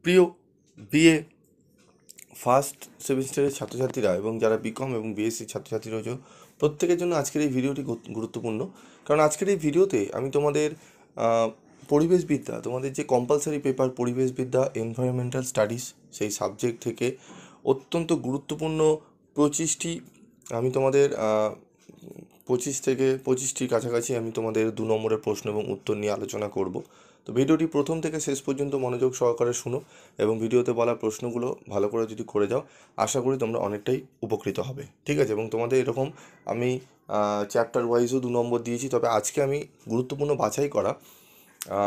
প্রিয় BA first সেমিস্টারের ছাত্রছাত্রীরা এবং যারা বিকম এবং বিএসসি ছাত্রছাত্রী রয়েছে প্রত্যেকের জন্য আজকের এই ভিডিওটি গুরুত্বপূর্ণ। কারণ আজকের এই ভিডিওতে আমি তোমাদের পরিবেশবিদ্যা, তোমাদের যে কম্পালসারি পেপার পরিবেশবিদ্যা এনভায়রনমেন্টাল স্টাডিজ, সেই সাবজেক্ট থেকে অত্যন্ত গুরুত্বপূর্ণ 25টি আমি তোমাদের 25টির কাছাকাছি আমি তোমাদের 2 নম্বরের প্রশ্ন এবং উত্তর নিয়ে আলোচনা করব। তো ভিডিওটি প্রথম থেকে শেষ পর্যন্ত মনোযোগ সহকারে শুনো এবং ভিডিওতে বলা প্রশ্নগুলো ভালো করে যদি করে যাও, আশা করি তোমরা অনেকটাই উপকৃত হবে, ঠিক আছে? এবং তোমাদের এরকম আমি চ্যাপ্টার ওয়াইজও 2 নম্বর দিয়েছি, তবে আজকে আমি গুরুত্বপূর্ণ বাছাই করা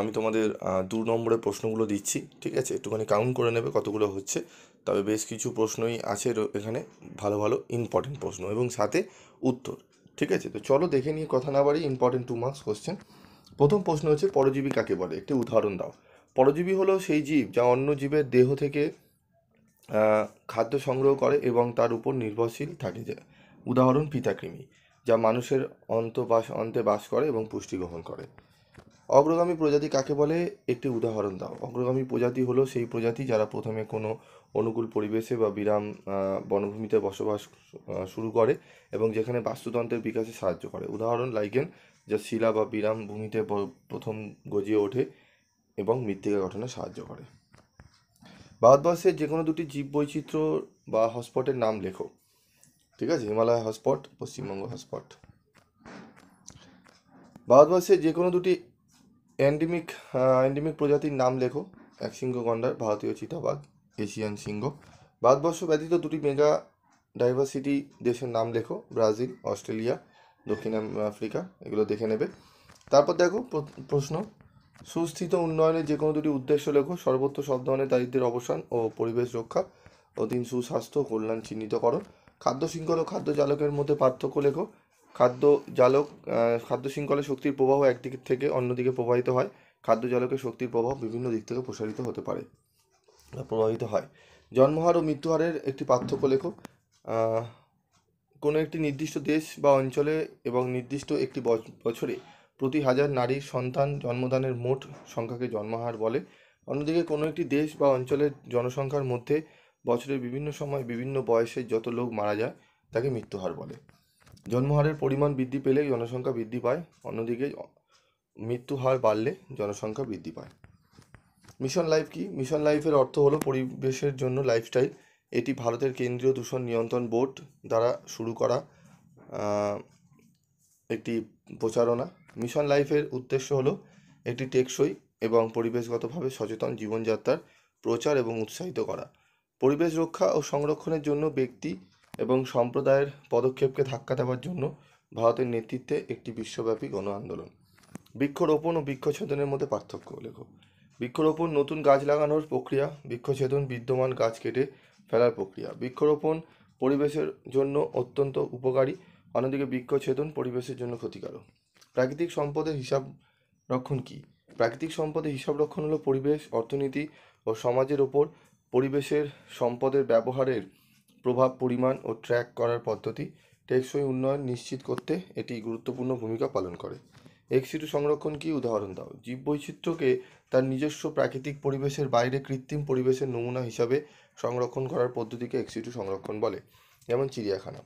আমি তোমাদের 2 নম্বরের প্রশ্নগুলো দিচ্ছি, ঠিক আছে? একটুখানি কাউন্ট করে নেবে কতগুলো হচ্ছে। তবে বেশ কিছু প্রশ্নই আছে এখানে, ভালো ভালো ইম্পর্টেন্ট প্রশ্ন এবং সাথে উত্তর, ঠিক আছে? তো চলো দেখে নিয়ে কথা না বাড়ি ইম্পর্টেন্ট 2 মার্কস কোশ্চেন। প্রথম প্রশ্ন হচ্ছে, পরজীবী কাকে বলে? একটি উদাহরণ দাও। পরজীবী হলো সেই জীব যা অন্য জীবের দেহ থেকে খাদ্য সংগ্রহ করে এবং তার উপর নির্ভরশীল থাকে। যে উদাহরণ পিতাকৃমি, যা মানুষের অন্তে বাস করে এবং পুষ্টি গ্রহণ করে। অগ্রগামী প্রজাতি কাকে বলে? একটি উদাহরণ দাও। অগ্রগামী প্রজাতি হলো সেই প্রজাতি যারা প্রথমে কোনো অনুকূল পরিবেশে বা বিরাম বনভূমিতে বসবাস শুরু করে এবং যেখানে বাস্তুতন্ত্রের বিকাশে সাহায্য করে। উদাহরণ লাইকেন, যা শিলা বা বিরাম ভূমিতে প্রথম গজিয়ে ওঠে এবং মৃত্তিকা গঠনে সাহায্য করে। ভারতবর্ষের যে কোনো দুটি জীব বৈচিত্র্য বা হটস্পটের নাম লেখো, ঠিক আছে? Himalaya hotspot, Paschimbanga hotspot. ভারতবর্ষের যে কোনো দুটি এন্ডেমিক প্রজাতির নাম লেখো। একশৃঙ্গ গন্ডার, ভারতীয় চিতাবাঘ, এশিয়ান সিংহ। ভারতবর্ষ ব্যতীত দুটি মেগা ডাইভার্সিটি দেশের নাম লেখো। ব্রাজিল, অস্ট্রেলিয়া, দক্ষিণ আফ্রিকা। এগুলো দেখে নেবে। তারপর দেখো প্রশ্ন, সুস্থিত উন্নয়নের যে কোনো দুটি উদ্দেশ্য লেখো। সর্বত্র সব ধরনের দারিদ্র্যের অবসান ও পরিবেশ রক্ষা। 3 সুস্বাস্থ্য ও কল্যাণ চিহ্নিত করো। খাদ্য শৃঙ্খল ও খাদ্য জালকের মধ্যে পার্থক্য লেখো। খাদ্য শৃঙ্খলে শক্তির প্রবাহ একদিক থেকে অন্যদিকে প্রবাহিত হয়। খাদ্য জালকের শক্তির প্রভাব বিভিন্ন দিক থেকে প্রসারিত হতে পারে বা প্রভাবিত হয়। জন্মহার ও মৃত্যুহারের একটি পার্থক্য লেখো। কোনো একটি নির্দিষ্ট দেশ বা অঞ্চলে এবং নির্দিষ্ট একটি বছরে প্রতি 1000 নারীর সন্তান জন্মদানের মোট সংখ্যাকে জন্মহার বলে। অন্যদিকে কোনো একটি দেশ বা অঞ্চলের জনসংখ্যার মধ্যে বছরের বিভিন্ন সময় বিভিন্ন বয়সে যত লোক মারা যায় তাকে মৃত্যুহার বলে। জন্মহারের পরিমাণ বৃদ্ধি পেলে জনসংখ্যা বৃদ্ধি পায়, অন্যদিকে মৃত্যু হার বাড়লে জনসংখ্যা বৃদ্ধি পায়। মিশন লাইফ কি? মিশন লাইফের অর্থ হলো পরিবেশের জন্য লাইফস্টাইল। এটি ভারতের কেন্দ্রীয় দূষণ নিয়ন্ত্রণ বোর্ড দ্বারা শুরু করা একটি প্রচারণা। মিশন লাইফের উদ্দেশ্য হলো একটি টেকসই এবং পরিবেশগতভাবে সচেতন জীবনযাত্রার প্রচার এবং উৎসাহিত করা। পরিবেশ রক্ষা ও সংরক্ষণের জন্য ব্যক্তি এবং সম্প্রদায়ের পদক্ষেপকে ধাক্কা দেওয়ার জন্য ভারতের নেতৃত্বে একটি বিশ্বব্যাপী গণ আন্দোলন। বৃক্ষরোপণ ও বৃক্ষছেদনের মধ্যে পার্থক্য লেখো। বৃক্ষরোপণ নতুন গাছ লাগানোর প্রক্রিয়া, বৃক্ষছেদন বিদ্যমান গাছ কেটে ফেলার প্রক্রিয়া। বৃক্ষরোপণ পরিবেশের জন্য অত্যন্ত উপকারী, অন্যদিকে বৃক্ষছেদন পরিবেশের জন্য ক্ষতিকারক। প্রাকৃতিক সম্পদের হিসাব রক্ষণ কি? প্রাকৃতিক সম্পদের হিসাব রক্ষণ হলো পরিবেশ, অর্থনীতি ও সমাজের ওপর পরিবেশের সম্পদের ব্যবহারের প্রভাব পরিমাণ ও ট্র্যাক করার পদ্ধতি। টেকসই উন্নয়ন নিশ্চিত করতে এটি গুরুত্বপূর্ণ ভূমিকা পালন করে। এক্সিটু সংরক্ষণ কি? উদাহরণ দাও। জীববৈচিত্র্যকে তার নিজস্ব প্রাকৃতিক পরিবেশের বাইরে কৃত্রিম পরিবেশের নমুনা হিসাবে সংরক্ষণ করার পদ্ধতিকে এক্সিটু সংরক্ষণ বলে। যেমন চিড়িয়াখানা।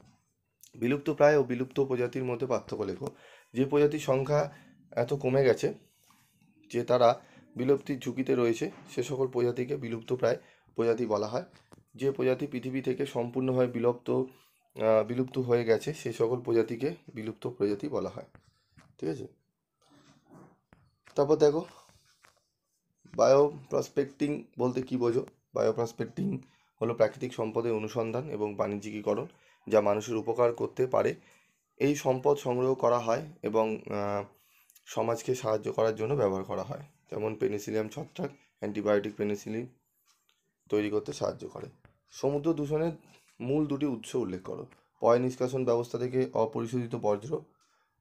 বিলুপ্তপ্রায় ও বিলুপ্ত প্রজাতির মধ্যে পার্থক্য লেখো। যে প্রজাতির সংখ্যা এত কমে গেছে যে তারা বিলুপ্তির ঝুঁকিতে রয়েছে, সে সকল প্রজাতিকে বিলুপ্তপ্রায় প্রজাতি বলা হয়। যে প্রজাতি পৃথিবী থেকে সম্পূর্ণভাবে বিলুপ্ত হয়ে গেছে সে সকল প্রজাতিকে বিলুপ্ত প্রজাতি বলা হয়, ঠিক আছে? তারপর দেখো, বায়োপ্রসপেক্টিং বলতে কি বোঝো? বায়োপ্রসপেক্টিং হলো প্রাকৃতিক সম্পদের অনুসন্ধান এবং বাণিজ্যিকীকরণ যা মানুষের উপকার করতে পারে। এই সম্পদ সংগ্রহ করা হয় এবং সমাজকে সাহায্য করার জন্য ব্যবহার করা হয়। যেমন পেনিসিলিয়াম ছত্রাক অ্যান্টিবায়োটিক পেনিসিলিন তৈরি করতে সাহায্য করে। সমুদ্র দূষণের মূল 2টি উৎস উল্লেখ করো। পয় নিষ্কাশন ব্যবস্থা থেকে অপরিশোধিত বর্জ্য,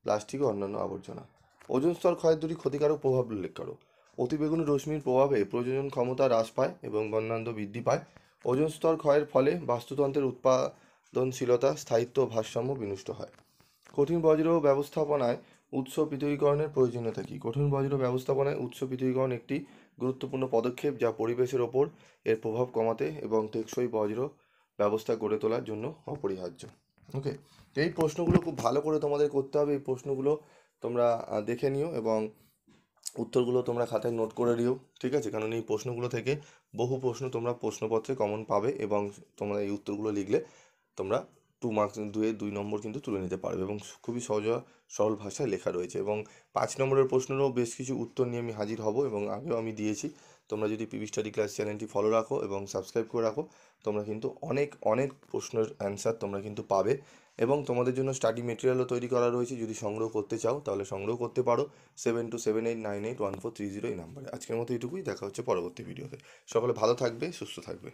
প্লাস্টিক ও অন্যান্য আবর্জনা। ওজোন স্তর ক্ষয়ের 2টি ক্ষতিকারক প্রভাব উল্লেখ করো। অতিবেগুনি রশ্মির প্রভাবে প্রজনন ক্ষমতা হ্রাস পায় এবং বন্যান্ত বৃদ্ধি পায়। ওজোন স্তর ক্ষয়ের ফলে বাস্তুতন্ত্রের উৎপাদনশীলতা, স্থায়িত্ব ও ভারসাম্য বিনষ্ট হয়। কঠিন বজ্র ব্যবস্থাপনায় উৎস পৃথকীকরণের প্রয়োজনীয়তা কী? কঠিন বর্জ্য ব্যবস্থাপনায় উৎস পৃথকীকরণ একটি গুরুত্বপূর্ণ পদক্ষেপ, যা পরিবেশের ওপর এর প্রভাব কমাতে এবং টেকসই বর্জ্য ব্যবস্থা গড়ে তোলার জন্য অপরিহার্য। ওকে, এই প্রশ্নগুলো খুব ভালো করে তোমাদের করতে হবে। এই প্রশ্নগুলো তোমরা দেখে নিও এবং উত্তরগুলো তোমরা খাতায় নোট করে নিও, ঠিক আছে? কারণ এই প্রশ্নগুলো থেকে বহু প্রশ্ন তোমরা প্রশ্নপত্রে কমন পাবে এবং তোমরা এই উত্তরগুলো লিখলে তোমরা 2 মার্কস, 2 নম্বর কিন্তু তুলে নিতে পারবে এবং খুবই সরল ভাষায় লেখা রয়েছে। এবং 5 নম্বরের প্রশ্নেরও বেশ কিছু উত্তর নিয়ে আমি হাজির হব এবং আগেও আমি দিয়েছি। তোমরা যদি পিবি স্টাডি ক্লাস চ্যানেলটি ফলো রাখো এবং সাবস্ক্রাইব করে রাখো, তোমরা কিন্তু অনেক অনেক প্রশ্নের অ্যান্সার তোমরা কিন্তু পাবে। এবং তোমাদের জন্য স্টাডি মেটেরিয়ালও তৈরি করা রয়েছে, যদি সংগ্রহ করতে চাও তাহলে সংগ্রহ করতে পারো 7278981430 এই নাম্বারে। আজকের মতো এটুকুই, দেখা হচ্ছে পরবর্তী ভিডিওতে। সকলে ভালো থাকবে, সুস্থ থাকবে।